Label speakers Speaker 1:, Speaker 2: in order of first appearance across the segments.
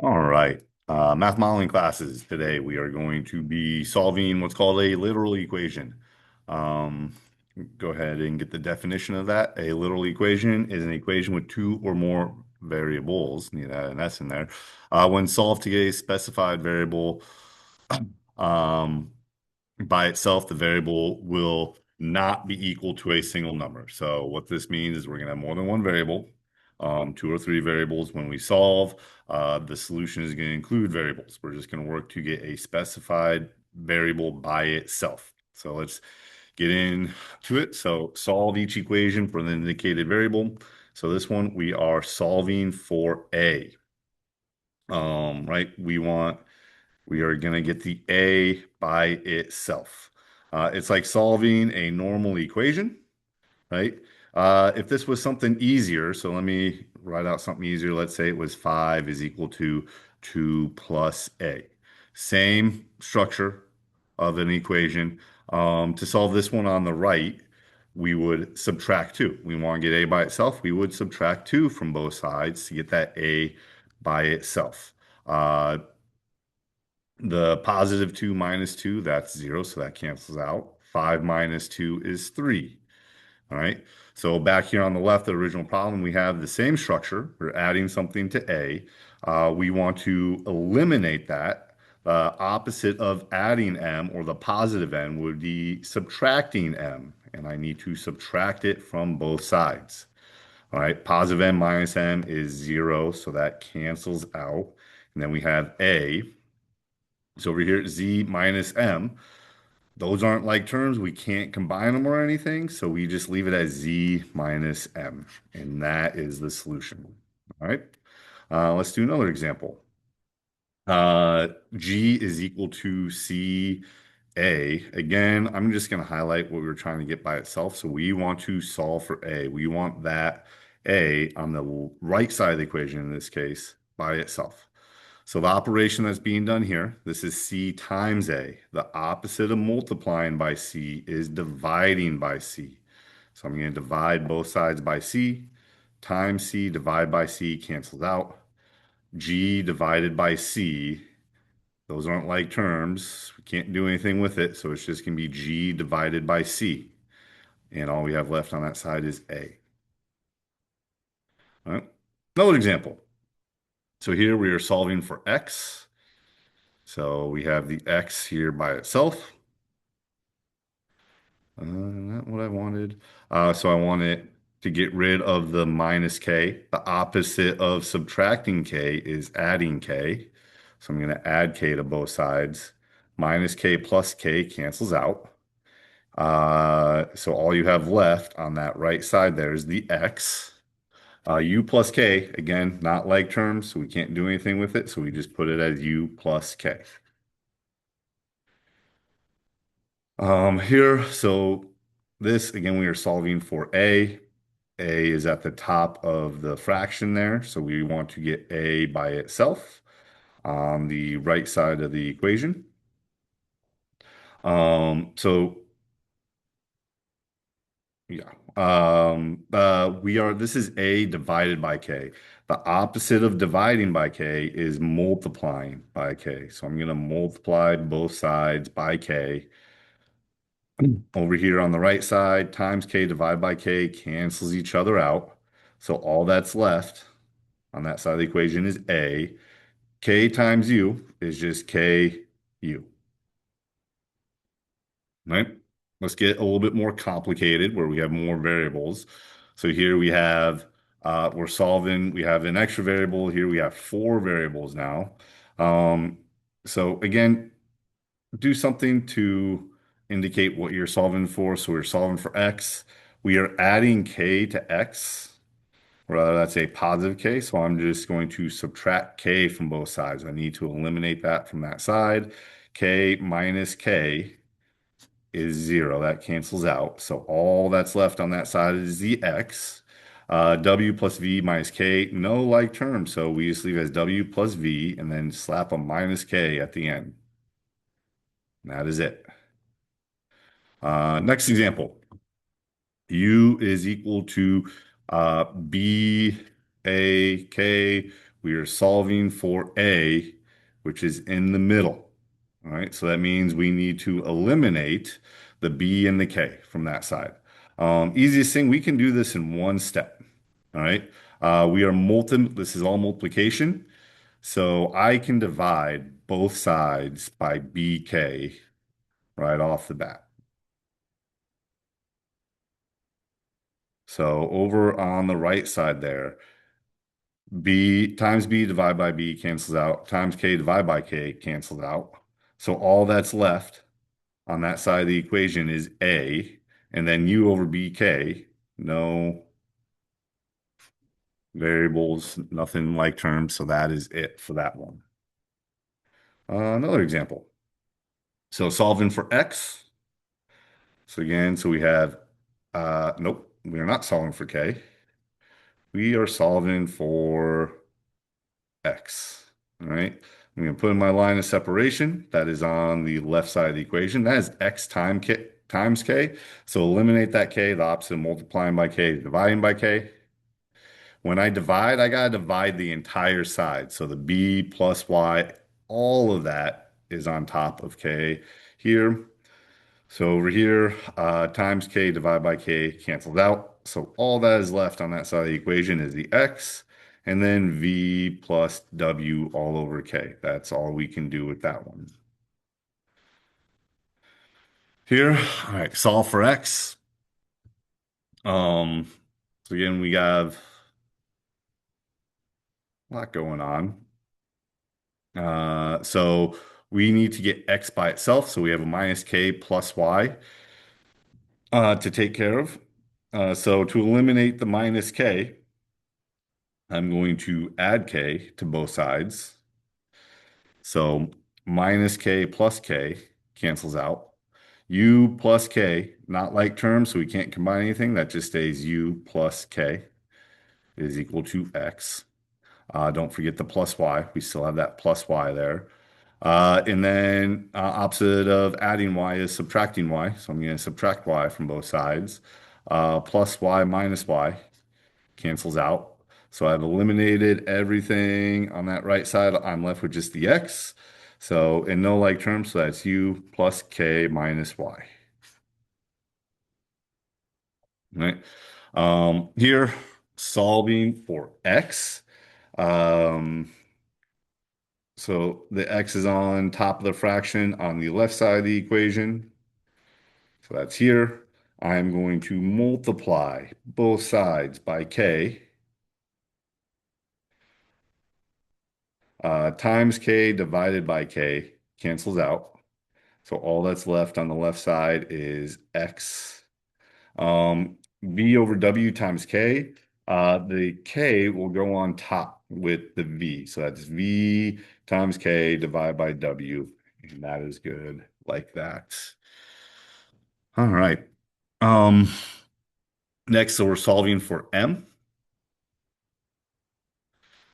Speaker 1: All right. Math modeling classes. Today we are going to be solving what's called a literal equation. Um, Go ahead and get the definition of that. A literal equation is an equation with two or more variables. Need to add an S in there. When solved to get a specified variable, um, by itself, the variable will not be equal to a single number. So what this means is we're going to have more than one variable, two or three variables. When we solve, the solution is going to include variables. We're just going to work to get a specified variable by itself. So let's get into it. So solve each equation for the indicated variable. So this one, we are solving for A. Right? We are going to get the A by itself. It's like solving a normal equation, right? If this was something easier, so let me write out something easier. Let's say it was 5 is equal to 2 plus A. Same structure of an equation. To solve this one on the right, we would subtract 2. We want to get A by itself. We would subtract 2 from both sides to get that A by itself. Uh, the positive 2 minus 2, that's 0, so that cancels out. 5 minus 2 is 3. All right. So back here on the left, the original problem, we have the same structure. We're adding something to A. We want to eliminate that. The opposite of adding M, or the positive M, would be subtracting M. And I need to subtract it from both sides. All right. Positive M minus M is 0, so that cancels out. And then we have A. So over here, Z minus M. Those aren't like terms. We can't combine them or anything. So we just leave it as Z minus M. And that is the solution. All right. Let's do another example. G is equal to C A. Again, I'm just going to highlight what we were trying to get by itself. So we want to solve for A. We want that A on the right side of the equation in this case by itself. So the operation that's being done here, this is C times A. The opposite of multiplying by C is dividing by C. So I'm going to divide both sides by C. Times C, divide by C, cancels out. G divided by C, those aren't like terms. We can't do anything with it. So it's just going to be G divided by C. And all we have left on that side is A. All right. Another example. So here we are solving for X. So we have the X here by itself. Not what I wanted. So I want it to get rid of the minus K. The opposite of subtracting K is adding K. So I'm going to add K to both sides. Minus K plus K cancels out. So all you have left on that right side there is the X. U plus K, again, not like terms, so we can't do anything with it. So we just put it as U plus K. Here, so this, again, we are solving for A. A is at the top of the fraction there, so we want to get A by itself on the right side of the equation. So yeah, this is A divided by K. The opposite of dividing by K is multiplying by K. So I'm going to multiply both sides by K. Over here on the right side, times K divided by K cancels each other out. So all that's left on that side of the equation is A. K times U is just KU, right? Let's get a little bit more complicated where we have more variables. So here we have, we're solving, we have an extra variable. Here we have four variables now. Um, so again, do something to indicate what you're solving for. So we're solving for X. We are adding K to X. Rather, that's a positive K. So I'm just going to subtract K from both sides. I need to eliminate that from that side. K minus K is 0. That cancels out. So all that's left on that side is the X. W plus V minus K, no like term. So we just leave it as W plus V and then slap a minus K at the end. And that is it. Next example. U is equal to B, A, K. we are solving for A, which is in the middle. All right, so that means we need to eliminate the B and the K from that side. Easiest thing, we can do this in one step. All right, this is all multiplication. So I can divide both sides by BK right off the bat. So over on the right side there, B times B divided by B cancels out, times K divided by K cancels out. So all that's left on that side of the equation is A, and then U over BK, no variables, nothing like terms. So that is it for that one. Another example. So solving for X. So again, so we have, nope, we are not solving for K. We are solving for X. All right. I'm going to put in my line of separation. That is on the left side of the equation. That is X times K. So eliminate that K, the opposite of multiplying by K, dividing by K. When I divide, I got to divide the entire side. So the B plus Y, all of that is on top of K here. So over here, times K divided by K cancels out. So all that is left on that side of the equation is the X, and then V plus W all over K. That's all we can do with that one. Here, all right, solve for X. So again, we have a lot going on. So we need to get X by itself. So we have a minus K plus Y to take care of. So to eliminate the minus K, I'm going to add K to both sides. So minus K plus K cancels out. U plus K, not like terms, so we can't combine anything. That just stays U plus K is equal to X. Don't forget the plus Y. We still have that plus Y there. And then opposite of adding Y is subtracting Y. So I'm going to subtract Y from both sides. Plus Y minus Y cancels out. So I've eliminated everything on that right side. I'm left with just the X. So in no like terms, so that's U plus K minus Y. Right. Here, solving for X. Um, so the X is on top of the fraction on the left side of the equation. So that's here. I'm going to multiply both sides by K. Times K divided by K cancels out. So all that's left on the left side is X. V over W times K. The K will go on top with the V. So that's V times K divided by W. And that is good like that. All right. Um, Next, so we're solving for M.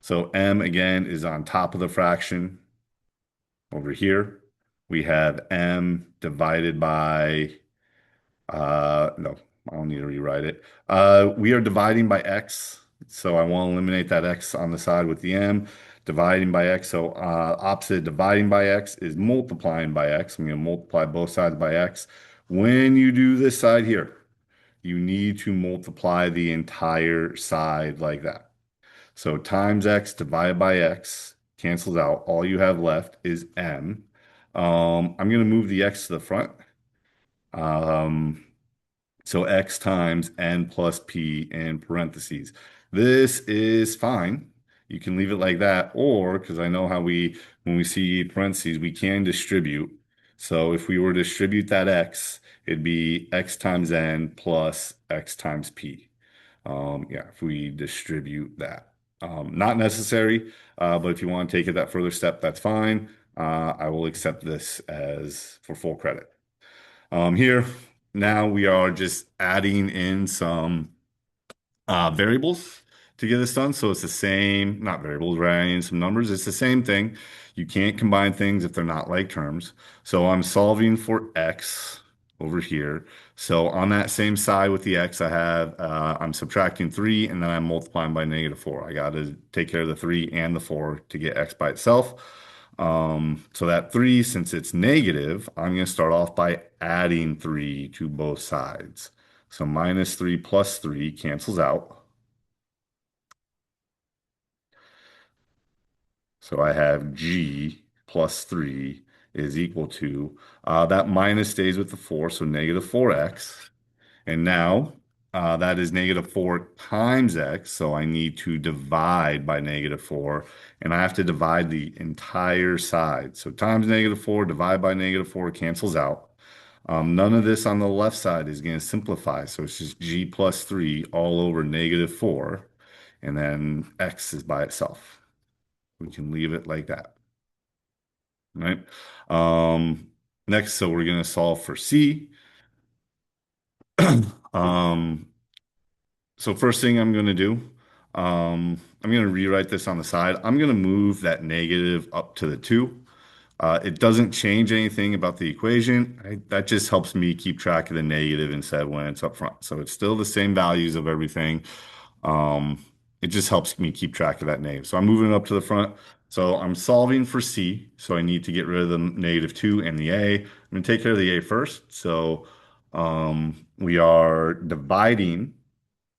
Speaker 1: So M again is on top of the fraction over here. We have M divided by, no, I don't need to rewrite it. We are dividing by X. So I want to eliminate that X on the side with the M. Dividing by X. So opposite dividing by X is multiplying by X. I'm going to multiply both sides by X. When you do this side here, you need to multiply the entire side like that. So times X divided by X cancels out. All you have left is M. I'm going to move the X to the front. So X times N plus P in parentheses. This is fine. You can leave it like that, or because I know how when we see parentheses, we can distribute. So if we were to distribute that X, it'd be X times N plus X times P. Yeah, if we distribute that. Not necessary, but if you want to take it that further step, that's fine. I will accept this as for full credit. Here, now we are just adding in some variables to get this done. So it's the same, not variables, we're adding in some numbers. It's the same thing. You can't combine things if they're not like terms. So I'm solving for X. over here. So on that same side with the x, I'm subtracting 3 and then I'm multiplying by -4. I got to take care of the 3 and the 4 to get x by itself. So that 3, since it's negative, I'm going to start off by adding 3 to both sides. So -3 plus 3 cancels out. So I have g plus 3 is equal to, that minus stays with the 4, so -4x. And now that is -4 times x, so I need to divide by -4, and I have to divide the entire side. So times -4, divide by -4 cancels out. None of this on the left side is going to simplify, so it's just g plus 3 all over -4, and then x is by itself. We can leave it like that, right? Next, so we're going to solve for c. Um, So first thing I'm going to do, I'm going to rewrite this on the side. I'm going to move that negative up to the 2. It doesn't change anything about the equation. That just helps me keep track of the negative instead when it's up front. So it's still the same values of everything. Um, it just helps me keep track of that negative. So I'm moving it up to the front. So I'm solving for C. So I need to get rid of the -2 and the A. I'm going to take care of the A first. So we are dividing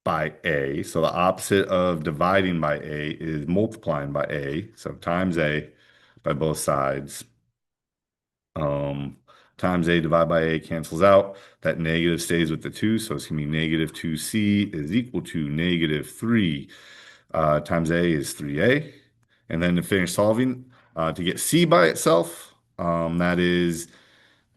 Speaker 1: by A. So the opposite of dividing by A is multiplying by A. So times A by both sides. Um, Times A divided by A cancels out. That negative stays with the 2. So it's going to be -2C is equal to -3 times A is 3A. And then to finish solving, to get C by itself, that is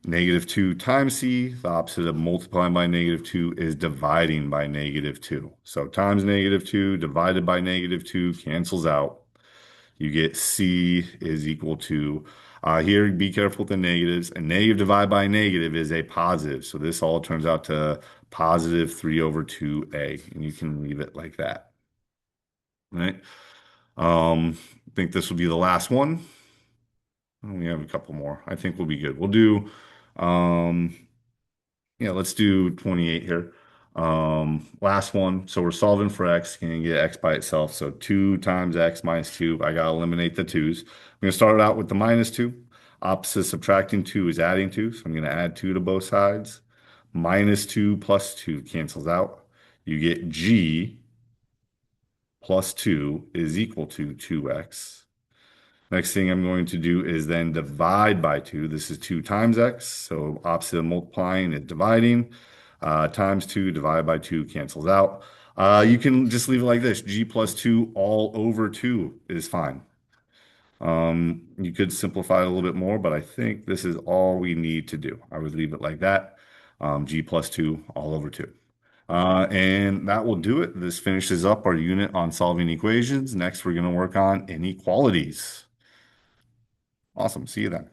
Speaker 1: -2 times c, the opposite of multiplying by -2 is dividing by -2. So times -2 divided by -2 cancels out. You get c is equal to, here, be careful with the negatives. A negative divided by a negative is a positive. So this all turns out to positive 3 over 2a. And you can leave it like that, right? I think this will be the last one. We have a couple more. I think we'll be good. We'll do, um, yeah, let's do 28 here. Last one. So we're solving for x. Can you get x by itself? So 2 times x minus 2. I got to eliminate the 2's. I'm going to start out with the -2. Opposite subtracting 2 is adding 2. So I'm going to add 2 to both sides. -2 plus 2 cancels out. You get g plus 2 is equal to 2x. Next thing I'm going to do is then divide by 2. This is 2 times x, so opposite of multiplying is dividing. Times 2 divided by 2 cancels out. You can just leave it like this. G plus 2 all over 2 is fine. You could simplify it a little bit more, but I think this is all we need to do. I would leave it like that. G plus 2 all over 2. And that will do it. This finishes up our unit on solving equations. Next, we're going to work on inequalities. Awesome. See you then.